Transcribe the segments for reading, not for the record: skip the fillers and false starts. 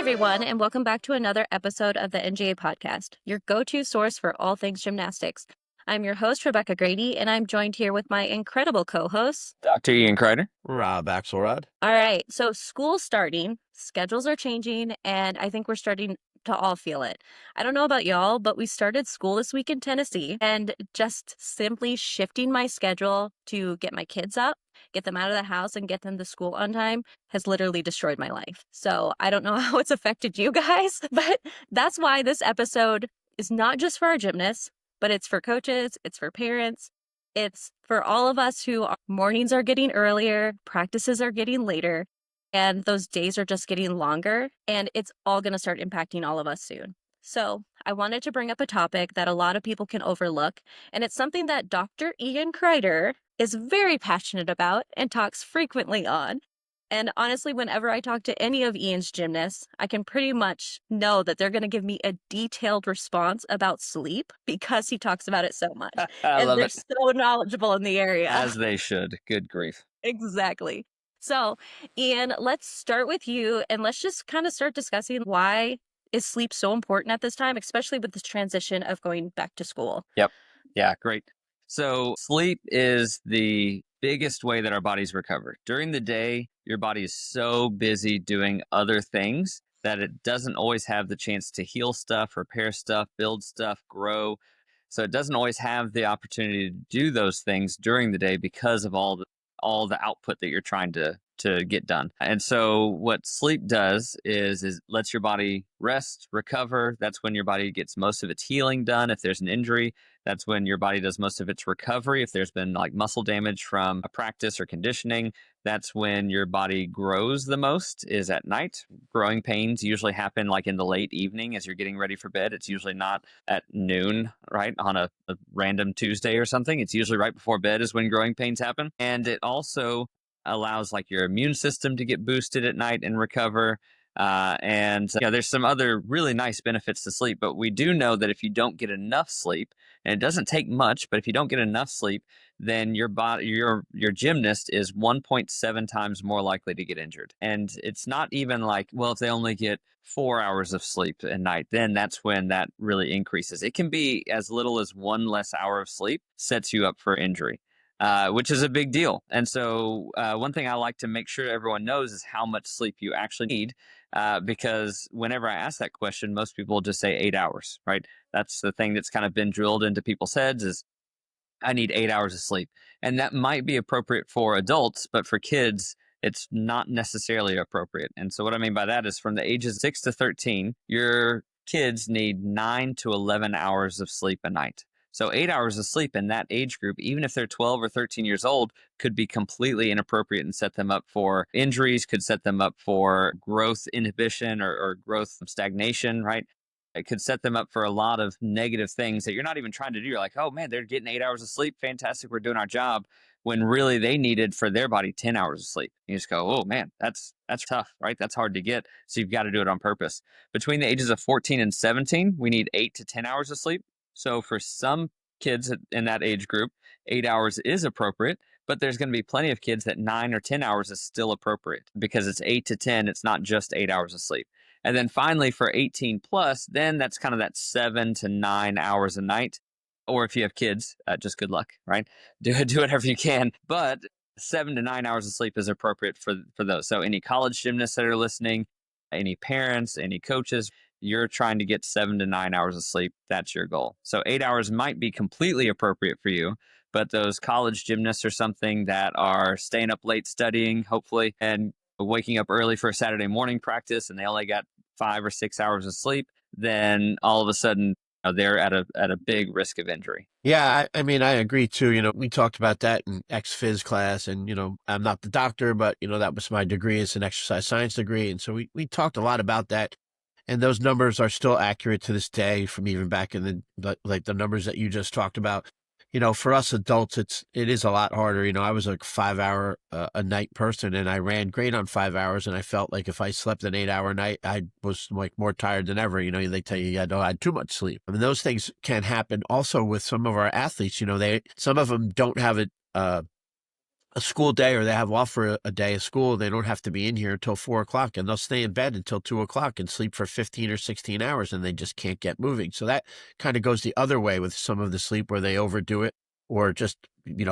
everyone, and welcome back to another episode of the NGA podcast, your go-to source for all things gymnastics. I'm your host, Rebecca Grady, and I'm joined here with my incredible co-hosts, Dr. Ian Kreider. Rob Axelrod. All right, so school's starting, schedules are changing, and I think we're starting to all feel it. I don't know about y'all, but we started school this week in Tennessee, and just simply shifting my schedule to get my kids up, get them out of the house, and get them to school on time has literally destroyed my life. So I don't know how it's affected you guys, but that's why this episode is not just for our gymnasts, but it's for coaches, it's for parents, it's for all of us who mornings are getting earlier, practices are getting later, and those days are just getting longer, and it's all going to start impacting all of us soon. So I wanted to bring up a topic that a lot of people can overlook, and it's something that Dr. Ian Kreider is very passionate about and talks frequently on. And honestly, whenever I talk to any of Ian's gymnasts, I can pretty much know that they're going to give me a detailed response about sleep because he talks about it so much. I And love they're it. so knowledgeable in the area. As they should. Good grief. Exactly. So, Ian, let's start with you and let's just kind of start discussing why is sleep so important at this time, especially with this transition of going back to school. Yep. Yeah, great. So sleep is the biggest way that our bodies recover. During the day, your body is so busy doing other things that it doesn't always have the chance to heal stuff, repair stuff, build stuff, grow. So it doesn't always have the opportunity to do those things during the day because of all the output that you're trying to get done. And so what sleep does is lets your body rest, recover. That's when your body gets most of its healing done. If there's an injury, that's when your body does most of its recovery. If there's been like muscle damage from a practice or conditioning, that's when your body grows the most, is at night. Growing pains usually happen like in the late evening as you're getting ready for bed. It's usually not at noon, right, on a random Tuesday or something. It's usually right before bed is when growing pains happen. And it also allows like your immune system to get boosted at night and recover. There's some other really nice benefits to sleep, but we do know that if you don't get enough sleep, and it doesn't take much, but if you don't get enough sleep, then your body, your gymnast is 1.7 times more likely to get injured. And it's not even like, well, if they only get 4 hours of sleep at night, then that's when that really increases. It can be as little as one less hour of sleep sets you up for injury. Which is a big deal. And so one thing I like to make sure everyone knows is how much sleep you actually need, because whenever I ask that question, most people just say 8 hours, right? That's the thing that's kind of been drilled into people's heads is I need 8 hours of sleep. And that might be appropriate for adults, but for kids, it's not necessarily appropriate. And so what I mean by that is from the ages 6 to 13, your kids need 9 to 11 hours of sleep a night. So 8 hours of sleep in that age group, even if they're 12 or 13 years old, could be completely inappropriate and set them up for injuries, could set them up for growth inhibition or growth stagnation, right? It could set them up for a lot of negative things that you're not even trying to do. You're like, oh man, they're getting 8 hours of sleep. Fantastic. We're doing our job. When really they needed for their body 10 hours of sleep. You just go, oh man, that's tough, right? That's hard to get. So you've got to do it on purpose. Between the ages of 14 and 17, we need 8 to 10 hours of sleep. So for some kids in that age group, 8 hours is appropriate, but there's going to be plenty of kids that 9 or 10 hours is still appropriate because it's 8 to 10. It's not just 8 hours of sleep. And then finally for 18 plus, then that's kind of that 7 to 9 hours a night. Or if you have kids, just good luck, right? Do whatever you can. But 7 to 9 hours of sleep is appropriate for those. So any college gymnasts that are listening, any parents, any coaches, you're trying to get 7 to 9 hours of sleep. That's your goal. So 8 hours might be completely appropriate for you, but those college gymnasts or something that are staying up late studying, hopefully, and waking up early for a Saturday morning practice, and they only got 5 or 6 hours of sleep, then all of a sudden they're at a big risk of injury. Yeah, I mean, I agree too. We talked about that in ex-phys class, and, I'm not the doctor, but, that was my degree. It's an exercise science degree. And so we talked a lot about that. And those numbers are still accurate to this day from even back in the numbers that you just talked about. For us adults, it is a lot harder. I was a 5 hour a night person, and I ran great on 5 hours. And I felt like if I slept an 8 hour night, I was like more tired than ever. They tell you I had too much sleep. I mean, those things can happen also with some of our athletes. Some of them don't have it a school day or they have off for a day of school, they don't have to be in here until 4 o'clock, and they'll stay in bed until 2 o'clock and sleep for 15 or 16 hours, and they just can't get moving. So that kind of goes the other way with some of the sleep where they overdo it, or just,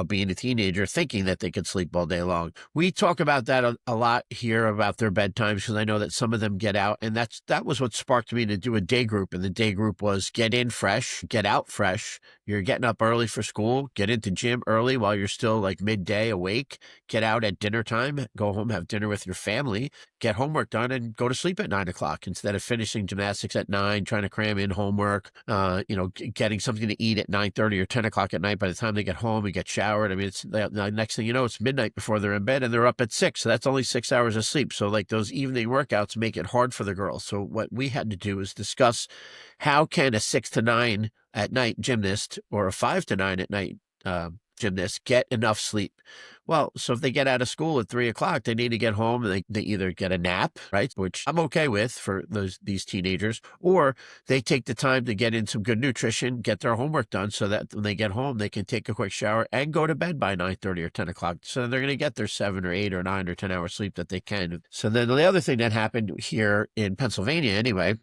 being a teenager thinking that they could sleep all day long. We talk about that a lot here about their bedtimes, because I know that some of them get out, and that was what sparked me to do a day group. And the day group was get in fresh, get out fresh. You're getting up early for school, get into gym early while you're still like midday awake, get out at dinner time, go home, have dinner with your family, get homework done, and go to sleep at 9 o'clock instead of finishing gymnastics at 9, trying to cram in homework, getting something to eat at 9:30 or 10 o'clock at night. By the time they get home and get showered, I mean, it's the next thing you know, it's midnight before they're in bed, and they're up at 6. So that's only 6 hours of sleep. So like those evening workouts make it hard for the girls. So what we had to do is discuss how can a 6 to 9 at night gymnast or a 5 to 9 at night gymnast get enough sleep. Well, so if they get out of school at 3 o'clock, they need to get home and they either get a nap, right? Which I'm okay with for these teenagers, or they take the time to get in some good nutrition, get their homework done so that when they get home, they can take a quick shower and go to bed by 9:30 or 10 o'clock. So they're going to get their 7 or 8 or 9 or 10 hours sleep that they can. So then the other thing that happened here in Pennsylvania anyway, I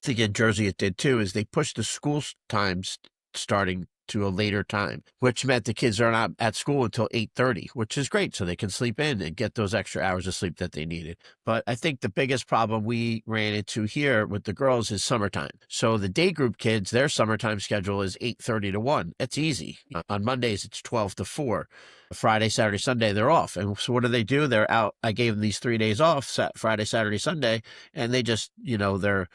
think in Jersey it did too, is they pushed the school times starting to a later time, which meant the kids are not at school until 8:30, which is great. So they can sleep in and get those extra hours of sleep that they needed. But I think the biggest problem we ran into here with the girls is summertime. So the day group kids, their summertime schedule is 8:30 to 1. It's easy. On Mondays, it's 12 to 4. Friday, Saturday, Sunday, they're off. And so what do? They're out. I gave them these 3 days off, Friday, Saturday, Sunday, and they just, they're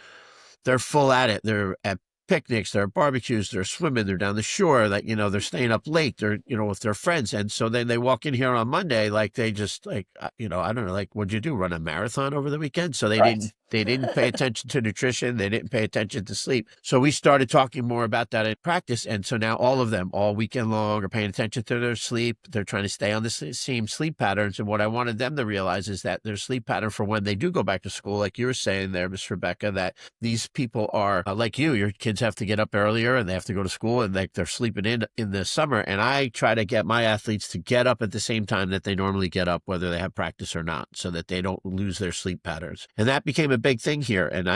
full at it. They're at picnics, they're at barbecues, they're swimming, they're down the shore, like, they're staying up late, they're, with their friends. And so then they walk in here on Monday, like they just like, I don't know, like, what'd you do? Run a marathon over the weekend? So Right. they didn't pay attention to nutrition. They didn't pay attention to sleep. So we started talking more about that in practice. And so now all of them all weekend long are paying attention to their sleep. They're trying to stay on the same sleep patterns. And what I wanted them to realize is that their sleep pattern for when they do go back to school, like you were saying there, Miss Rebecca, that these people are like your kids have to get up earlier and they have to go to school, and they're sleeping in the summer. And I try to get my athletes to get up at the same time that they normally get up, whether they have practice or not, so that they don't lose their sleep patterns. And that became a big thing here. And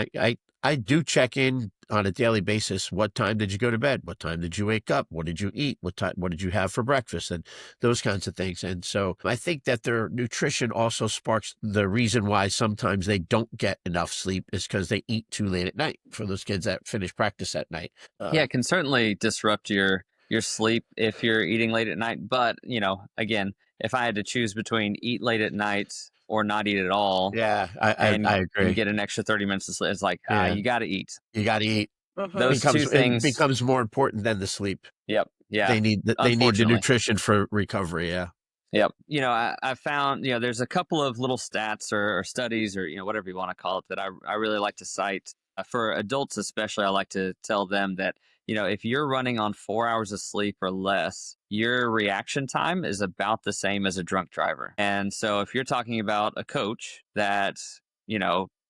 I do check in on a daily basis. What time did you go to bed? What time did you wake up? What did you eat? What did you have for breakfast? And those kinds of things. And so I think that their nutrition also sparks the reason why sometimes they don't get enough sleep, is because they eat too late at night, for those kids that finish practice at night. Yeah, it can certainly disrupt your sleep if you're eating late at night. But, again, if I had to choose between eat late at night or not eat at all Yeah, and I and agree. get an extra 30 minutes of sleep, it's like, Yeah, you got to eat. you got to eat. Those two It things. becomes more important than the sleep. Yep. Yeah. They need the Unfortunately. nutrition for recovery. Yeah. Yep. I found, there's a couple of little stats or studies or, whatever you want to call it that I really like to cite. For adults, especially, I like to tell them that, if you're running on 4 hours of sleep or less, your reaction time is about the same as a drunk driver. And so if you're talking about a coach that,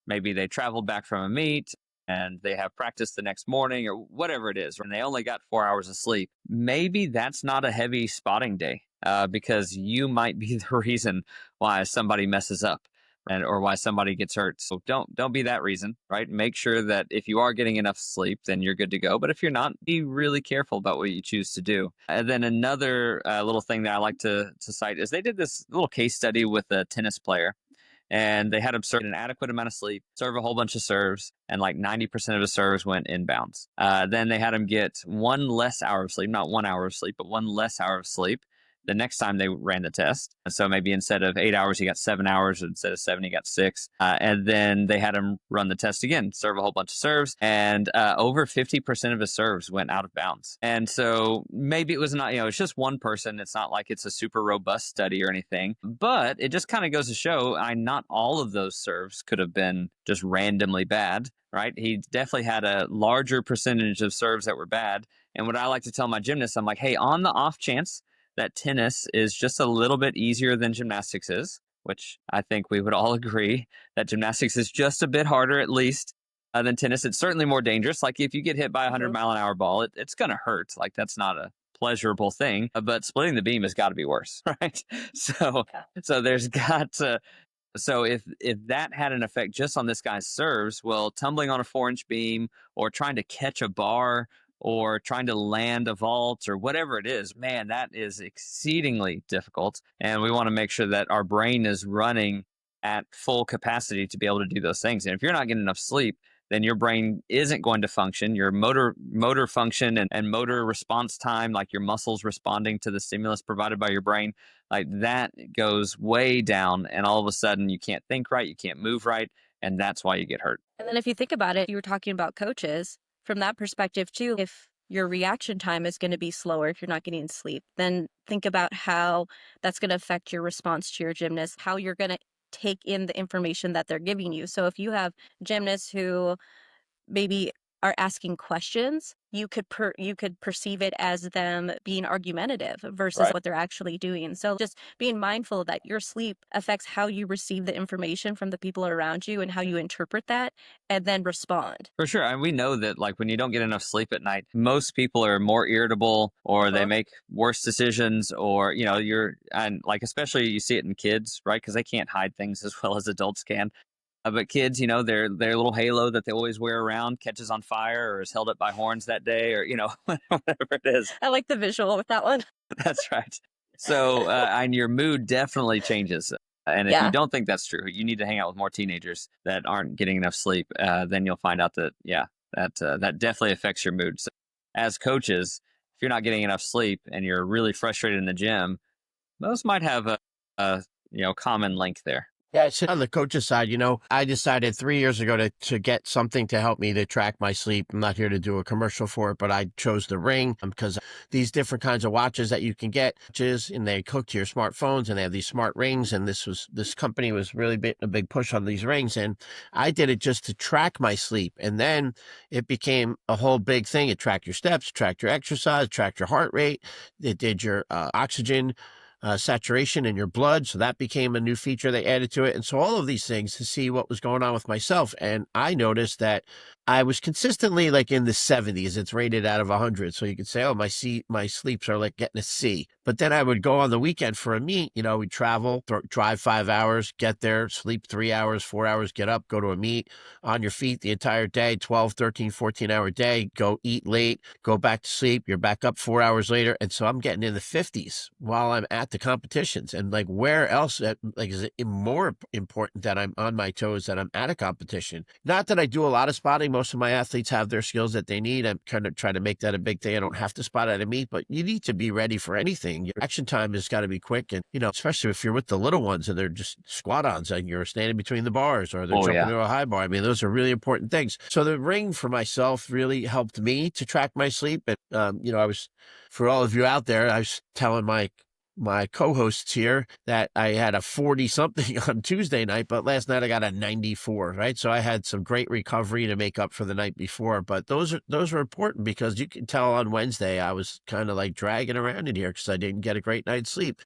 maybe they traveled back from a meet and they have practice the next morning or whatever it is, and they only got 4 hours of sleep, maybe that's not a heavy spotting day, because you might be the reason why somebody messes up or why somebody gets hurt. So don't be that reason, right? Make sure that if you are getting enough sleep, then you're good to go. But if you're not, be really careful about what you choose to do. And then another little thing that I like to cite is they did this little case study with a tennis player, and they had him serve an adequate amount of sleep, serve a whole bunch of serves, and like 90% of his serves went inbounds. Then they had him get one less hour of sleep, not 1 hour of sleep, but one less hour of sleep the next time they ran the test. And so maybe instead of 8 hours, he got 7 hours. Instead of 7, he got 6. And then they had him run the test again, serve a whole bunch of serves, and over 50% of his serves went out of bounds. And so maybe it was not, it's just one person. It's not like it's a super robust study or anything, but it just kind of goes to show not all of those serves could have been just randomly bad, right? He definitely had a larger percentage of serves that were bad. And what I like to tell my gymnasts, I'm like, hey, on the off chance that tennis is just a little bit easier than gymnastics is, which I think we would all agree that gymnastics is just a bit harder, at least, than tennis. It's certainly more dangerous. Like if you get hit by a 100 mile an hour ball, it's going to hurt. Like that's not a pleasurable thing, but splitting the beam has got to be worse, right? So, Yeah. so there's got to so if that had an effect just on this guy's serves, well, tumbling on a 4-inch beam or trying to catch a bar or trying to land a vault or whatever it is, man, that is exceedingly difficult. And we want to make sure that our brain is running at full capacity to be able to do those things. And if you're not getting enough sleep, then your brain isn't going to function. Your motor function and motor response time, like your muscles responding to the stimulus provided by your brain, like that goes way down, and all of a sudden you can't think right, you can't move right, and that's why you get hurt. And then if you think about it, you were talking about coaches from that perspective too. If your reaction time is going to be slower if you're not getting sleep, then think about how that's going to affect your response to your gymnast, how you're going to take in the information that they're giving you. So if you have gymnasts who maybe are asking questions, you could perceive it as them being argumentative versus Right. what they're actually doing. So just being mindful that your sleep affects how you receive the information from the people around you and how you interpret that and then respond. For sure. And we know that like when you don't get enough sleep at night, most people are more irritable or they Uh-huh. make worse decisions or, you're and like especially you see it in kids, right? Because they can't hide things as well as adults can. But kids, their little halo that they always wear around catches on fire or is held up by horns that day, or whatever it is. I like the visual with that one. That's right. So, and your mood definitely changes. And if you Yeah. don't think that's true, you need to hang out with more teenagers that aren't getting enough sleep. Then you'll find out that, yeah, that definitely affects your mood. So, as coaches, if you're not getting enough sleep and you're really frustrated in the gym, those might have a common link there. Yeah, it's on the coach's side, I decided 3 years ago to get something to help me to track my sleep. I'm not here to do a commercial for it, but I chose the Ring because these different kinds of watches that you can get, watches, and they hook to your smartphones, and they have these smart rings. And this company was really a big push on these rings, and I did it just to track my sleep. And then it became a whole big thing. It tracked your steps, tracked your exercise, tracked your heart rate. It did your oxygen saturation in your blood. So that became a new feature they added to it. And so all of these things to see what was going on with myself. And I noticed that I was consistently like in the 70s. It's rated out of 100. So you could say, oh, my sleeps are like getting a C. But then I would go on the weekend for a meet. We'd travel, drive 5 hours, get there, sleep 3 hours, 4 hours, get up, go to a meet, on your feet the entire day, 12, 13, 14-hour day, go eat late, go back to sleep. You're back up 4 hours later. And so I'm getting in the 50s while I'm at the competitions. And like where else is it more important that I'm on my toes, that I'm at a competition? Not that I do a lot of spotting. Most of my athletes have their skills that they need. I'm kind of trying to make that a big thing. I don't have to spot at a meet, but you need to be ready for anything. Your action time has got to be quick. And, especially if you're with the little ones and they're just squat-ons and you're standing between the bars or they're Oh, jumping yeah. into a high bar. I mean, those are really important things. So the Ring for myself really helped me to track my sleep. And, for all of you out there, I was telling my co-hosts here that I had a 40 something on Tuesday night, but last night I got a 94, right? So I had some great recovery to make up for the night before, but those are important because you can tell on Wednesday I was kind of like dragging around in here because I didn't get a great night's sleep.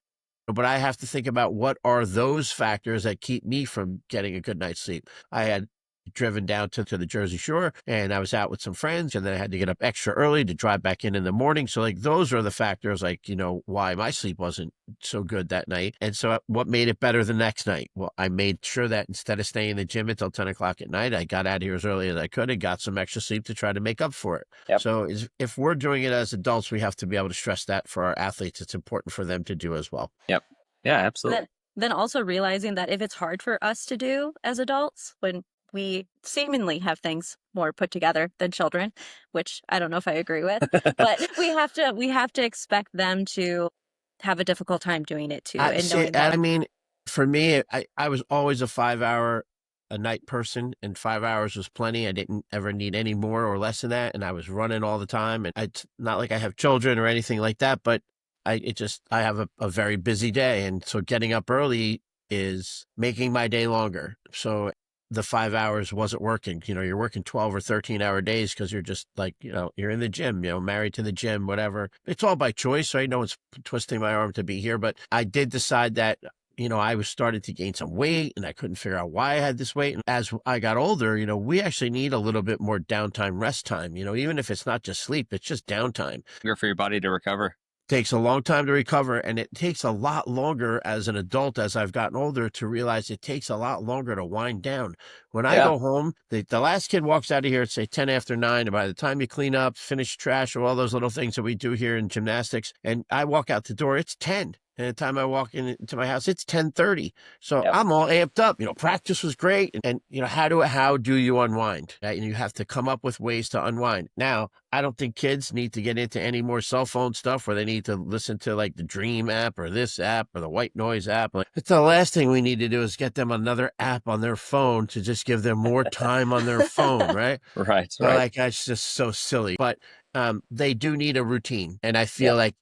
But I have to think about what are those factors that keep me from getting a good night's sleep. I had driven down to the Jersey Shore and I was out with some friends, and then I had to get up extra early to drive back in the morning. So like those are the factors, like, why my sleep wasn't so good that night. And so what made it better the next night? Well, I made sure that instead of staying in the gym until 10 o'clock at night, I got out of here as early as I could and got some extra sleep to try to make up for it. Yep. So if we're doing it as adults, we have to be able to stress that for our athletes. It's important for them to do as well. Yep. Yeah, absolutely. Then also realizing that if it's hard for us to do as adults, when we seemingly have things more put together than children, which I don't know if I agree with, but we have to expect them to have a difficult time doing it too, I and see. knowing that. I mean, for me, I was always a 5 hour a night person, and 5 hours was plenty. I didn't ever need any more or less than that, and I was running all the time. And it's not like I have children or anything like that, but I have a very busy day, and so getting up early is making my day longer. So the 5 hours wasn't working. You're working 12 or 13-hour days because you're just like, you're in the gym, married to the gym, whatever. It's all by choice, right? No one's twisting my arm to be here, but I did decide that, I was starting to gain some weight and I couldn't figure out why I had this weight. And as I got older, we actually need a little bit more downtime, rest time, even if it's not just sleep, it's just downtime. For your body to recover. takes a long time to recover, and it takes a lot longer as an adult as I've gotten older to realize it takes a lot longer to wind down. When I Yeah. go home, the last kid walks out of here at say 10 after 9, and by the time you clean up, finish trash, or all those little things that we do here in gymnastics, and I walk out the door, it's 10. And the time I walk into my house, it's 10:30. So Yep. I'm all amped up. Practice was great. And how do you unwind? Right? And you have to come up with ways to unwind. Now, I don't think kids need to get into any more cell phone stuff where they need to listen to like the Dream app or this app or the white noise app. Like, it's the last thing we need to do is get them another app on their phone to just give them more time on their phone, right? Right. So, Right. like, that's just so silly. But they do need a routine. And I feel Yep. like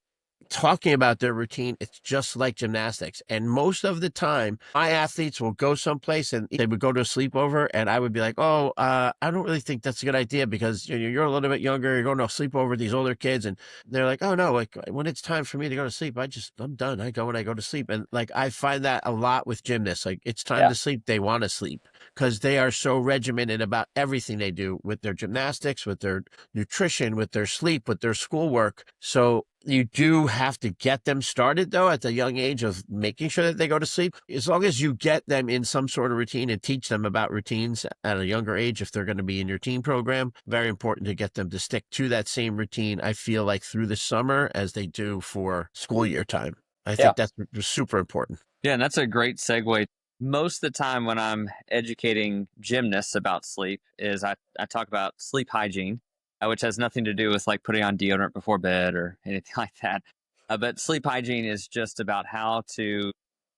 talking about their routine, it's just like gymnastics. And most of the time, my athletes will go someplace and they would go to a sleepover, and I would be like, "Oh, I don't really think that's a good idea because you're a little bit younger. You're going to a sleepover with these older kids." And they're like, "Oh no, like when it's time for me to go to sleep, I'm done. I go when I go to sleep." And like I find that a lot with gymnasts. Like it's time Yeah. to sleep, they want to sleep because they are so regimented about everything they do with their gymnastics, with their nutrition, with their sleep, with their schoolwork. So you do have to get them started, though, at the young age of making sure that they go to sleep. As long as you get them in some sort of routine and teach them about routines at a younger age, if they're going to be in your team program, very important to get them to stick to that same routine, I feel like, through the summer as they do for school year time. I Yeah. think that's super important. Yeah, and that's a great segue. Most of the time when I'm educating gymnasts about sleep is I talk about sleep hygiene, which has nothing to do with like putting on deodorant before bed or anything like that. But sleep hygiene is just about how to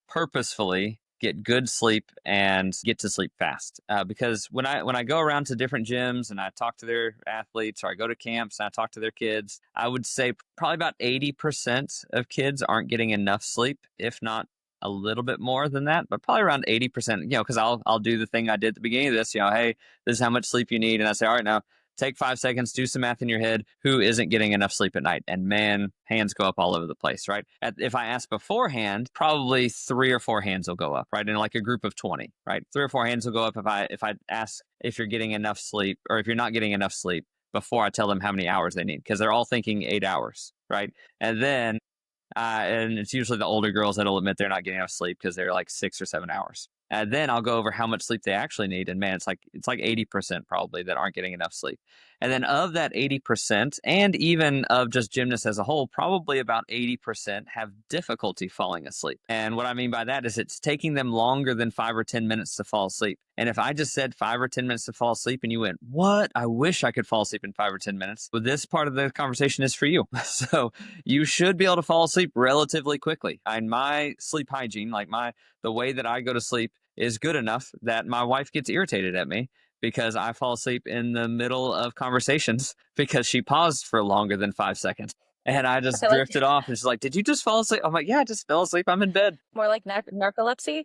purposefully get good sleep and get to sleep fast. Because when I go around to different gyms and I talk to their athletes or I go to camps and I talk to their kids, I would say probably about 80% of kids aren't getting enough sleep, if not a little bit more than that, but probably around 80%, because I'll do the thing I did at the beginning of this, hey, this is how much sleep you need. And I say, all right, now take 5 seconds, do some math in your head. Who isn't getting enough sleep at night? And man, hands go up all over the place, right? If I ask beforehand, probably 3 or 4 hands will go up, right? In like a group of 20, right? 3 or 4 hands will go up if I ask if you're getting enough sleep or if you're not getting enough sleep before I tell them how many hours they need, because they're all thinking 8 hours, right? And then and it's usually the older girls that'll admit they're not getting enough sleep because they're like 6 or 7 hours. And then I'll go over how much sleep they actually need, and man, it's like 80% probably that aren't getting enough sleep. And then of that 80%, and even of just gymnasts as a whole, probably about 80% have difficulty falling asleep. And what I mean by that is it's taking them longer than 5 or 10 minutes to fall asleep. And if I just said 5 or 10 minutes to fall asleep and you went, "What? I wish I could fall asleep in 5 or 10 minutes." Well, this part of the conversation is for you. So you should be able to fall asleep relatively quickly. And my sleep hygiene, like the way that I go to sleep, is good enough that my wife gets irritated at me because I fall asleep in the middle of conversations because she paused for longer than 5 seconds. And I I just feel like drifted off. And she's like, "Did you just fall asleep?" I'm like, "Yeah, I just fell asleep. I'm in bed." more like narcolepsy.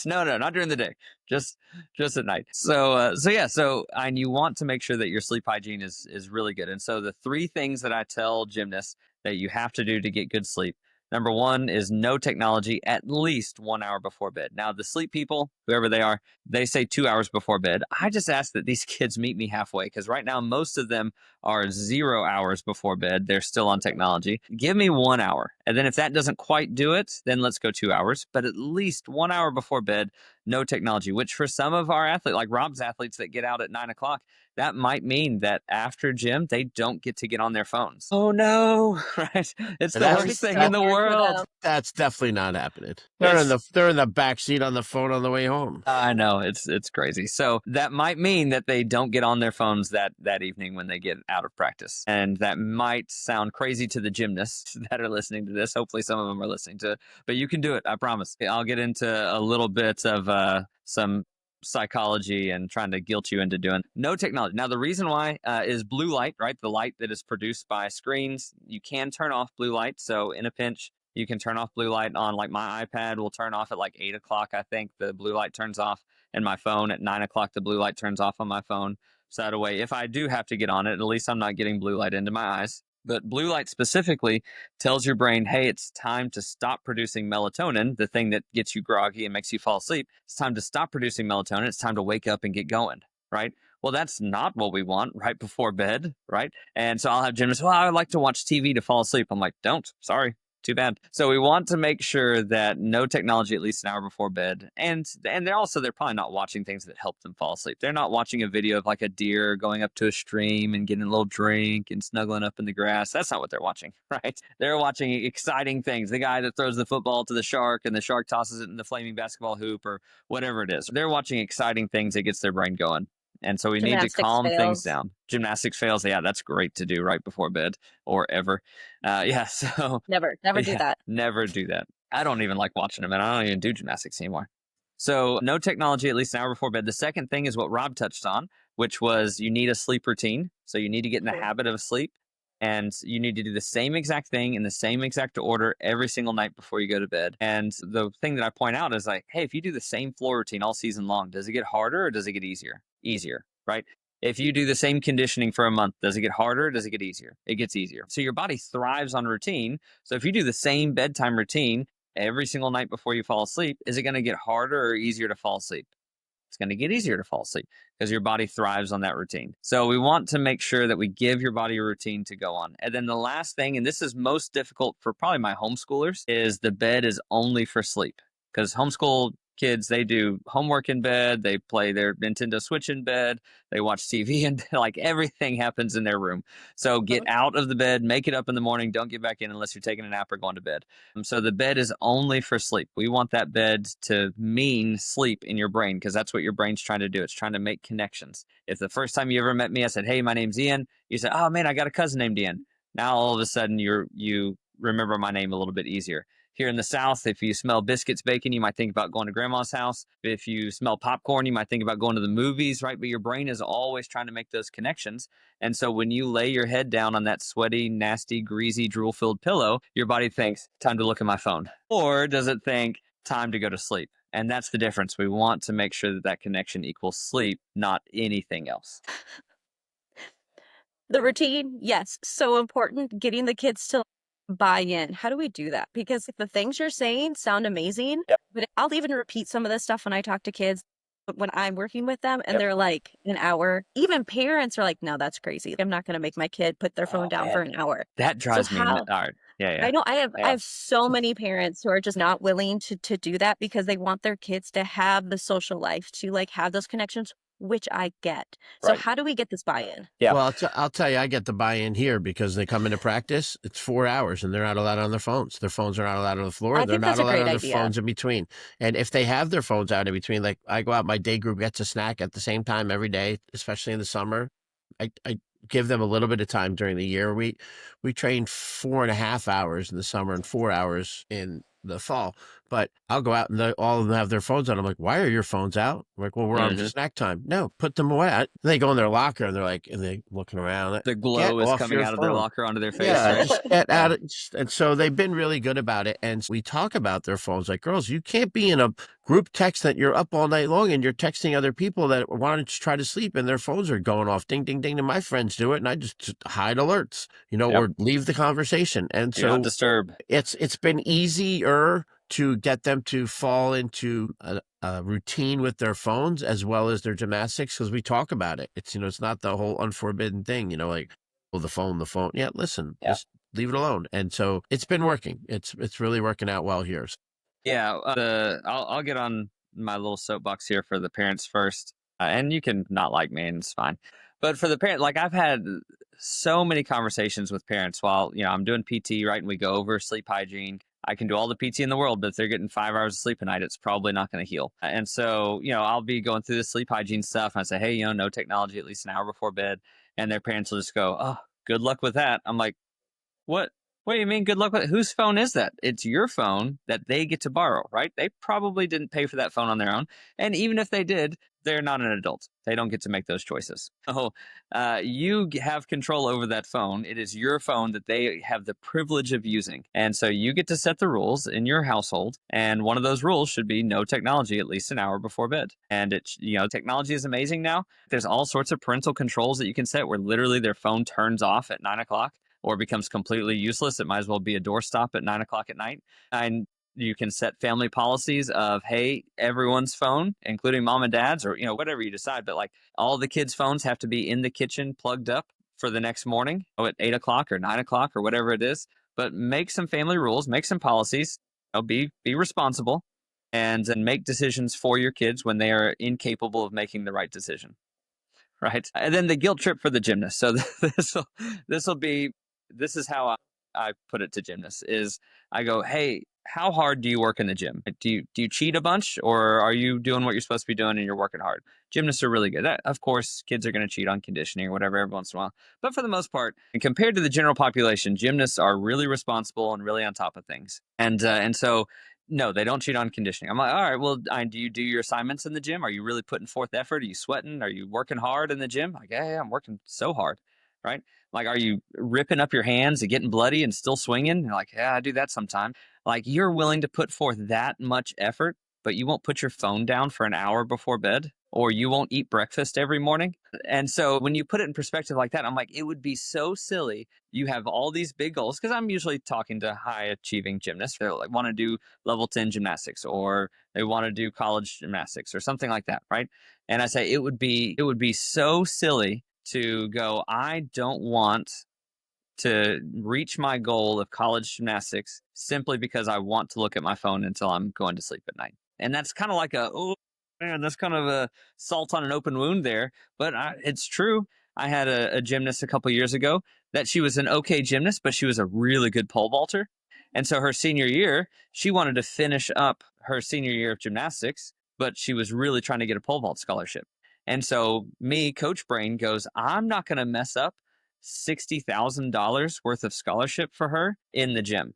No, no, not during the day. Just just at night. So yeah, and you want to make sure that your sleep hygiene is really good. And so the 3 things that I tell gymnasts that you have to do to get good sleep. Number 1 is no technology at least 1 hour before bed. Now, the sleep people, whoever they are, they say 2 hours before bed. I just ask that these kids meet me halfway because right now most of them are 0 hours before bed. They're still on technology. Give me 1 hour. And then if that doesn't quite do it, then let's go 2 hours. But at least 1 hour before bed, no technology, which for some of our athletes, like Rob's athletes that get out at 9 o'clock, that might mean that after gym, they don't get to get on their phones. Oh no, right? It's And the That'll that's be worst thing in so that the hard for world. them. that's definitely not happening. It's They're in the back seat on the phone on the way home. I know it's crazy. So that might mean that they don't get on their phones that evening when they get out of practice, and that might sound crazy to the gymnasts that are listening to this. Hopefully, some of them are listening to it, but you can do it. I promise. I'll get into a little bit of some psychology and trying to guilt you into doing no technology. Now, the reason why is blue light, right? The light that is produced by screens. You can turn off blue light. So in a pinch, you can turn off blue light on, like, my iPad will turn off at like 8 o'clock. I think the blue light turns off, and my phone at 9 o'clock, the blue light turns off on my phone. So that way, if I do have to get on it, at least I'm not getting blue light into my eyes. But blue light specifically tells your brain, hey, it's time to stop producing melatonin, the thing that gets you groggy and makes you fall asleep. It's time to stop producing melatonin. It's time to wake up and get going, right? Well, that's not what we want right before bed, right? And so I'll have gymnasts, well, I like to watch TV to fall asleep. I'm like, don't, sorry. Too bad. So we want to make sure that no technology at least an hour before bed. And they're probably not watching things that help them fall asleep. They're not watching a video of like a deer going up to a stream and getting a little drink and snuggling up in the grass. That's not what they're watching, right? They're watching exciting things. The guy that throws the football to the shark and the shark tosses it in the flaming basketball hoop or whatever it is. They're watching exciting things that gets their brain going. And so we need to Gymnastics calm things fails. down. Gymnastics fails. Yeah, that's great to do right before bed or ever. Yeah. So Never, never do yeah, that. never do that. I don't even like watching them, and I don't even do gymnastics anymore. So, no technology at least an hour before bed. The second thing is what Rob touched on, which was you need a sleep routine. So, you need to get in the Mhm. habit of sleep, and you need to do the same exact thing in the same exact order every single night before you go to bed. And the thing that I point out is like, hey, if you do the same floor routine all season long, does it get harder or does it get easier? Easier, right? If you do the same conditioning for a month, does it get harder or does it get easier? It gets easier. So your body thrives on routine. So if you do the same bedtime routine every single night before you fall asleep, is it going to get harder or easier to fall asleep? It's going to get easier to fall asleep because your body thrives on that routine. So we want to make sure that we give your body a routine to go on. And then the last thing, and this is most difficult for probably my homeschoolers, is the bed is only for sleep. Because homeschool kids, they do homework in bed, they play their Nintendo Switch in bed, they watch TV and like everything happens in their room. So get Mhm. out of the bed, make it up in the morning, don't get back in unless you're taking a nap or going to bed. So the bed is only for sleep. We want that bed to mean sleep in your brain because that's what your brain's trying to do. It's trying to make connections. If the first time you ever met me, I said, "Hey, my name's Ian," you said, "Oh man, I got a cousin named Ian." Now all of a sudden you remember my name a little bit easier. Here in the South, if you smell biscuits baking, you might think about going to grandma's house. If you smell popcorn, you might think about going to the movies, right? But your brain is always trying to make those connections. And so when you lay your head down on that sweaty, nasty, greasy, drool filled pillow, your body thinks, time to look at my phone. Or does it think, time to go to sleep? And that's the difference. We want to make sure that that connection equals sleep, not anything else. The routine, yes, so important. Getting the kids to buy in. How do we do that? Because the things you're saying sound amazing, Yep. but I'll even repeat some of this stuff when I talk to kids when I'm working with them, and Yep. they're like, an hour. Even parents are like, no, that's crazy. I'm not going to make my kid put their phone Oh down for man, an hour. that So drives me. how? All right. Yeah, yeah, I know I yeah. have so many parents who are just not willing to do that because they want their kids to have the social life, to like have those connections, which I get. So Right. how do we get this buy-in? Yeah. Well, I'll tell you, I get the buy-in here because they come into practice. It's 4 hours, and they're not allowed on their phones. Their phones are not allowed on the floor. I They're think not that's a allowed great on their idea. phones in between. And if they have their phones out in between, like I go out, my day group gets a snack at the same time every day, especially in the summer. I give them a little bit of time during the year. We train 4.5 hours in the summer and 4 hours in the fall. But I'll go out and all of them have their phones on. I'm like, why are your phones out? I'm like, well, we're on Hmm. snack time. No, put them away. They go in their locker and they're like, and they looking around. The Get glow is off coming your out of their phone. locker onto their face, Yeah, right? just get Yeah. out of. And so they've been really good about it. And we talk about their phones like, girls, you can't be in a group text that you're up all night long and you're texting other people that want to try to sleep and their phones are going off, ding, ding, ding. And my friends do it, and I just hide alerts, Yep. or leave the conversation. And Do not so disturb. it's been easier to get them to fall into a routine with their phones as well as their gymnastics because we talk about it. It's it's not the whole unforbidden thing, like, well, the phone. Yeah, listen, Yeah. just leave it alone. And so it's been working. It's really working out well here. Yeah, I'll get on my little soapbox here for the parents first, and you can not like me, and it's fine. But for the parent, like I've had so many conversations with parents while I'm doing PT, right, and we go over sleep hygiene. I can do all the PT in the world, but if they're getting 5 hours of sleep a night, it's probably not going to heal. And so I'll be going through the sleep hygiene stuff, and I say, hey, no technology at least an hour before bed, and their parents will just go, oh, good luck with that. I'm like, what? What do you mean? Good luck with it? Whose phone is that? It's your phone that they get to borrow, right? They probably didn't pay for that phone on their own, and even if they did, they're not an adult. They don't get to make those choices. So you have control over that phone. It is your phone that they have the privilege of using, and so you get to set the rules in your household. And one of those rules should be no technology at least an hour before bed. And technology is amazing now. There's all sorts of parental controls that you can set where literally their phone turns off at 9 o'clock or becomes completely useless. It might as well be a doorstop at 9 o'clock at night. And You can set family policies of, hey, everyone's phone, including mom and dad's, or whatever you decide, but like all the kids' phones have to be in the kitchen plugged up for the next morning at 8 o'clock or 9 o'clock or whatever it is. But make some family rules, make some policies. Be responsible, and make decisions for your kids when they are incapable of making the right decision. Right. And then the guilt trip for the gymnast. So this will be this is how I put it to gymnasts is I go, hey, how hard do you work in the gym? Do you cheat a bunch, or are you doing what you're supposed to be doing and you're working hard? Gymnasts are really good. Of course, kids are going to cheat on conditioning or whatever every once in a while, but for the most part, and compared to the general population, gymnasts are really responsible and really on top of things. And so no, they don't cheat on conditioning. I'm like, all right, well, do you do your assignments in the gym? Are you really putting forth effort? Are you sweating? Are you working hard in the gym? Like, yeah, I'm working so hard, right? Like, are you ripping up your hands and getting bloody and still swinging? Like, yeah, I do that sometimes. Like, you're willing to put forth that much effort, but you won't put your phone down for an hour before bed, or you won't eat breakfast every morning. And so when you put it in perspective like that, I'm like, it would be so silly. You have all these big goals, because I'm usually talking to high achieving gymnasts. They're like, want to do level 10 gymnastics, or they want to do college gymnastics or something like that, right? And I say it would be so silly to go, I don't want to reach my goal of college gymnastics simply because I want to look at my phone until I'm going to sleep at night. And that's kind of like oh man, that's kind of a salt on an open wound there. But it's true. I had a gymnast a couple years ago that she was an okay gymnast, but she was a really good pole vaulter. And so her senior year, she wanted to finish up her senior year of gymnastics, but she was really trying to get a pole vault scholarship. And so me, Coach Brain, goes, I'm not going to mess up $60,000 worth of scholarship for her in the gym.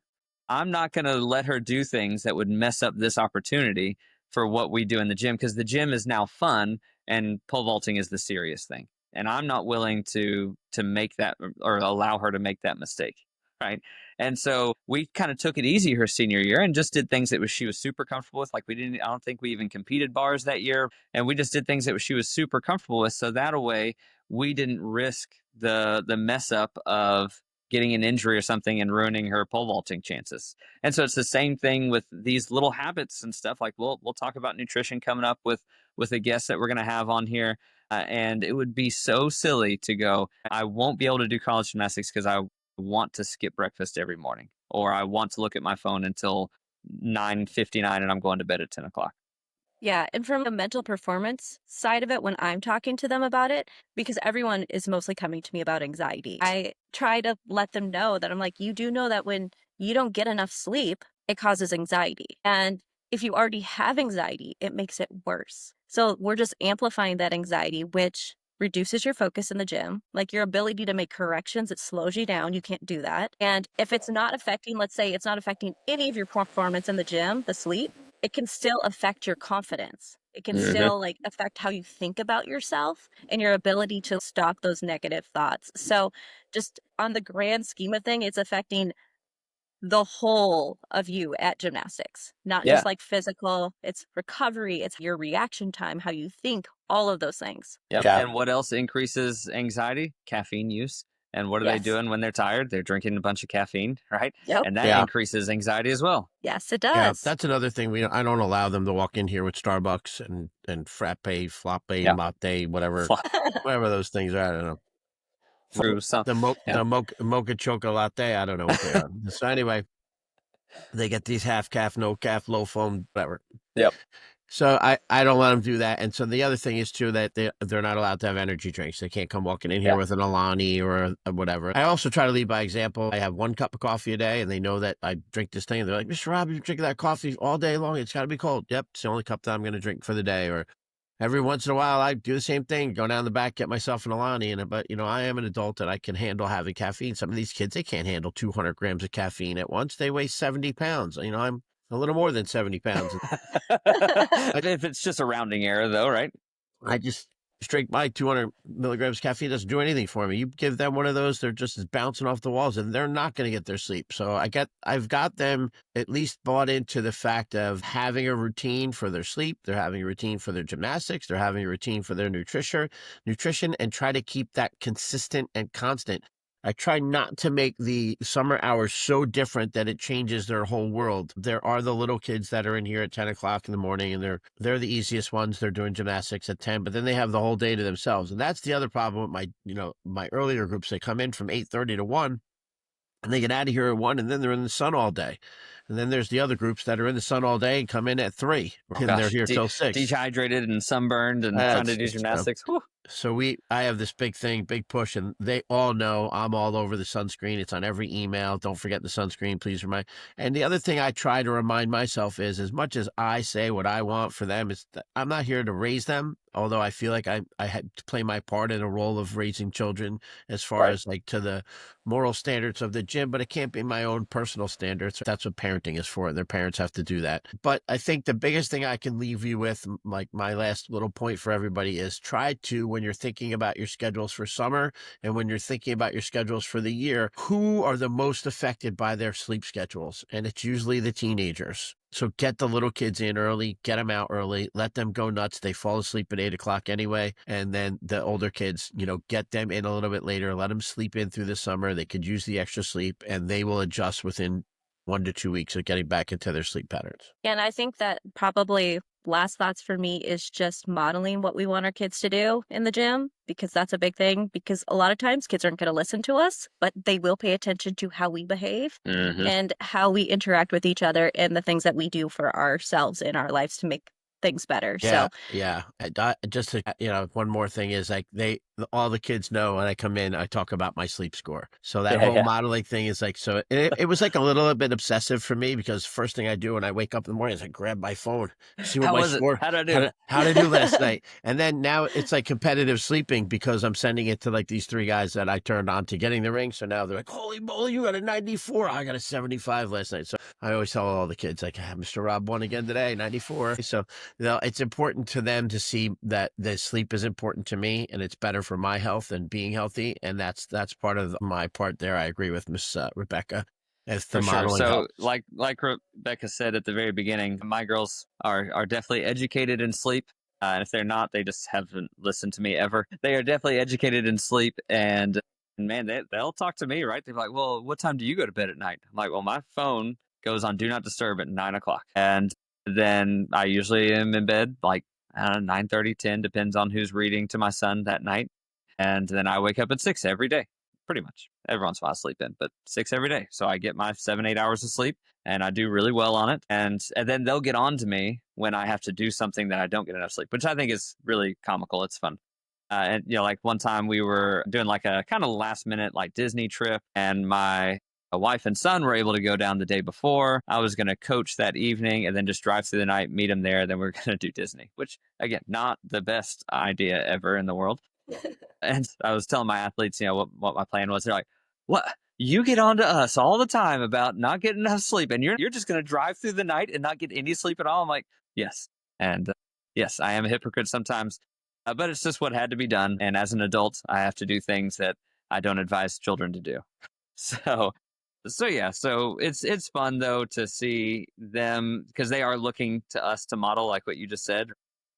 I'm not going to let her do things that would mess up this opportunity for what we do in the gym, because the gym is now fun and pole vaulting is the serious thing. And I'm not willing to make that or allow her to make that mistake. Right. And so we kind of took it easy her senior year and just did things that she was super comfortable with. Like I don't think we even competed bars that year. And we just did things that she was super comfortable with. So that way we didn't risk the mess up of getting an injury or something and ruining her pole vaulting chances. And so it's the same thing with these little habits and stuff. Like we'll talk about nutrition coming up with a guest that we're going to have on here. And it would be so silly to go, I won't be able to do college gymnastics because I want to skip breakfast every morning, or I want to look at my phone until 9:59 and I'm going to bed at 10 o'clock. Yeah, and from the mental performance side of it, when I'm talking to them about it, because everyone is mostly coming to me about anxiety, I try to let them know that I'm like, you do know that when you don't get enough sleep, it causes anxiety. And if you already have anxiety, it makes it worse. So we're just amplifying that anxiety, which reduces your focus in the gym, like your ability to make corrections. It slows you down. You can't do that. And if it's not affecting, let's say it's not affecting any of your performance in the gym, the sleep, it can still affect your confidence. It can Mm-hmm. still like affect how you think about yourself and your ability to stop those negative thoughts. So just on the grand scheme of thing, it's affecting the whole of you at gymnastics, not Yeah. just like physical, it's recovery, it's your reaction time, how you think, all of those things. Yep. Yeah. And what else increases anxiety? Caffeine use. And what are they Yes. doing when they're tired? They're drinking a bunch of caffeine, right? Yep. And that Yeah. increases anxiety as well. Yes, it Yeah. does. That's another thing. I don't allow them to walk in here with Starbucks and frappe, floppe, Yeah. latte, whatever those things are. I don't know. Through some. Yeah. Mocha chocolate latte. I don't know what they are. So anyway, they get these half calf, no calf, low foam, whatever. Yep. So I don't let them do that. And so the other thing is too that they're not allowed to have energy drinks. They can't come walking in here Yeah. with an Alani or whatever. I also try to lead by example. I have 1 cup of coffee a day, and they know that I drink this thing. They're like, Mr. Rob, you're drinking that coffee all day long. It's got to be cold. Yep, it's the only cup that I'm going to drink for the day. Or every once in a while, I do the same thing. Go down the back, get myself an Alani. But I am an adult and I can handle having caffeine. Some of these kids, they can't handle 200 grams of caffeine at once. They weigh 70 pounds. I'm a little more than 70 pounds. If it's just a rounding error, though, right? I just drink my 200 milligrams caffeine. Doesn't do anything for me. You give them one of those, they're just bouncing off the walls, and they're not going to get their sleep. So I've got them at least bought into the fact of having a routine for their sleep. They're having a routine for their gymnastics. They're having a routine for their nutrition, and try to keep that consistent and constant. I try not to make the summer hours so different that it changes their whole world. There are the little kids that are in here at 10 o'clock in the morning, and they're the easiest ones. They're doing gymnastics at 10, but then they have the whole day to themselves. And that's the other problem with my earlier groups. They come in from 8:30 to 1, and they get out of here at 1, and then they're in the sun all day. And then there's the other groups that are in the sun all day and come in at 3, Oh and they're gosh, here till 6. dehydrated and sunburned and trying to do It's gymnastics. Whew. so I have this big push, and they all know I'm all over the sunscreen. It's on every email. Don't forget the sunscreen, please remind. And the other thing I try to remind myself is, as much as I say what I want for them, is that I'm not here to raise them. Although I feel like I had to play my part in a role of raising children as far Right. as like to the moral standards of the gym, but it can't be my own personal standards. That's what parenting is for. Their parents have to do that. But I think the biggest thing I can leave you with, like my last little point for everybody, is try to, when you're thinking about your schedules for summer and when you're thinking about your schedules for the year, who are the most affected by their sleep schedules? And it's usually the teenagers. So get the little kids in early, get them out early, let them go nuts. They fall asleep at 8 o'clock anyway. And then the older kids, get them in a little bit later, let them sleep in through the summer. They could use the extra sleep, and they will adjust within 1 to 2 weeks of getting back into their sleep patterns. And I think that probably last thoughts for me is just modeling what we want our kids to do in the gym, because that's a big thing. Because a lot of times kids aren't going to listen to us, but they will pay attention to how we behave Hmm. and how we interact with each other and the things that we do for ourselves in our lives to make things better. Yeah, So, yeah. Just to, one more thing is like all the kids know when I come in, I talk about my sleep score. So that Yeah, whole yeah. modeling thing is like, so it was like a little bit obsessive for me, because first thing I do when I wake up in the morning is I grab my phone, see what How my was it? score, How did I do? how did I do last night? And then now it's like competitive sleeping, because I'm sending it to like these 3 guys that I turned on to getting the ring. So now they're like, holy moly, you got a 94. I got a 75 last night. So I always tell all the kids, like, Mr. Rob won again today, 94. So it's important to them to see that the sleep is important to me, and it's better for my health and being healthy. And that's part of my part there. I agree with Miss Rebecca as the For sure. modeling So, helps. like Rebecca said at the very beginning, my girls are definitely educated in sleep. And if they're not, they just haven't listened to me ever. They are definitely educated in sleep, and man, they'll talk to me, right? They're like, "Well, what time do you go to bed at night?" I'm like, "Well, my phone goes on do not disturb at 9 o'clock, and then I usually am in bed like 9:30, 10, depends on who's reading to my son that night, and then I wake up at 6 every day." Pretty much. Every once in a while I sleep in, but 6 every day. So I get my 7, 8 hours of sleep, and I do really well on it. And then they'll get on to me when I have to do something that I don't get enough sleep, which I think is really comical. It's fun. And like one time we were doing like a kind of last minute like Disney trip, and my wife and son were able to go down the day before. I was going to coach that evening and then just drive through the night, meet them there. Then we're going to do Disney, which again, not the best idea ever in the world. And I was telling my athletes, what my plan was. They're like, "What? You get on to us all the time about not getting enough sleep, and you're just going to drive through the night and not get any sleep at all?" I'm like, "Yes, and yes, I am a hypocrite sometimes, but it's just what had to be done. And as an adult, I have to do things that I don't advise children to do." So, so yeah, so it's fun though to see them, because they are looking to us to model like what you just said,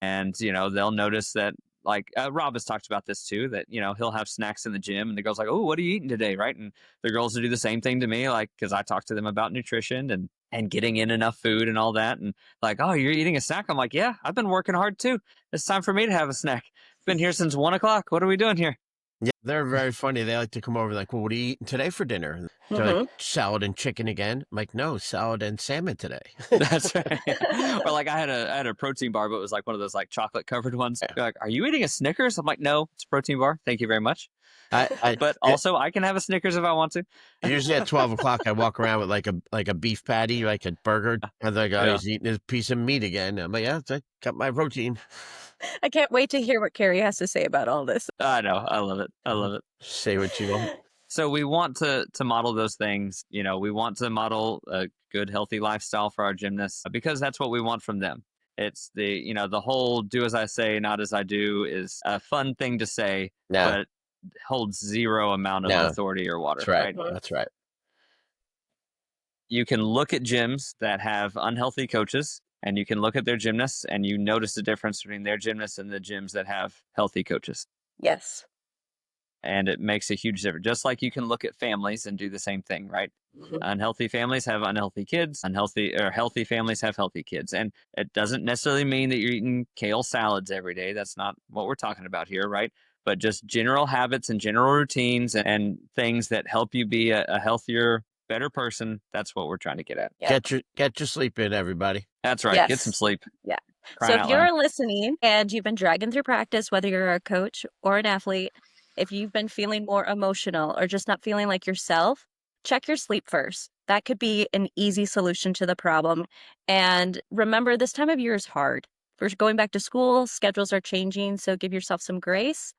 and they'll notice that, like Rob has talked about this too, that he'll have snacks in the gym, and the girls like, "Oh, what are you eating today?" Right, and the girls will do the same thing to me, like because I talk to them about nutrition and getting in enough food and all that, and like, "Oh, you're eating a snack?" I'm like, "Yeah, I've been working hard too. It's time for me to have a snack. Been here since 1 o'clock. What are we doing here?" Yeah, they're very funny. They like to come over like, well, what are you eating today for dinner? They're like, mhm. salad and chicken again. I'm like, no, salad and salmon today. That's right. Or like I had a protein bar, but it was like one of those like chocolate covered ones. Yeah. They're like, "Are you eating a Snickers?" I'm like, "No, it's a protein bar. Thank you very much." I But also, I can have a Snickers if I want to. Usually at 12 o'clock, I walk around with like a beef patty, like a burger. And they're like, oh, Yeah, he's eating his piece of meat again. I'm like, yeah, I got my protein. I can't wait to hear what Carrie has to say about all this. I know. I love it. I love it. Say what you want. So we want to model those things. We want to model a good, healthy lifestyle for our gymnasts, because that's what we want from them. It's the whole "do as I say, not as I do" is a fun thing to say, No, but holds zero amount of no, authority or that's water, right. right? Mhm. That's right. You can look at gyms that have unhealthy coaches, and you can look at their gymnasts, and you notice the difference between their gymnasts and the gyms that have healthy coaches. Yes. and it makes a huge difference. Just like you can look at families and do the same thing, right? Unhealthy families have unhealthy kids. Healthy families have healthy kids. And it doesn't necessarily mean that you're eating kale salads every day. That's not what we're talking about here, right? But just general habits and general routines and things that help you be a healthier, better person. That's what we're trying to get at. Yep. Get your sleep in, everybody. That's right. Get some Yes. sleep. Yeah. So Crying if out loud. you're listening and you've been dragging through practice, whether you're a coach or an athlete, if you've been feeling more emotional or just not feeling like yourself, check your sleep first. That could be an easy solution to the problem. And remember, this time of year is hard. We're going back to school, schedules are changing, so give yourself some grace.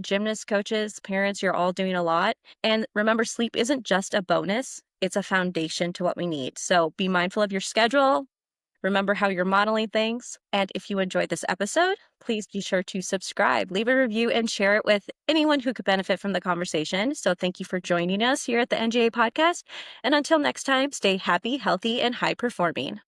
Gymnasts, coaches, parents, you're all doing a lot. And remember, sleep isn't just a bonus, it's a foundation to what we need. So be mindful of your schedule. Remember how you're modeling things. And if you enjoyed this episode, please be sure to subscribe, leave a review, and share it with anyone who could benefit from the conversation. So thank you for joining us here at the NGA podcast. And until next time, stay happy, healthy, and high performing.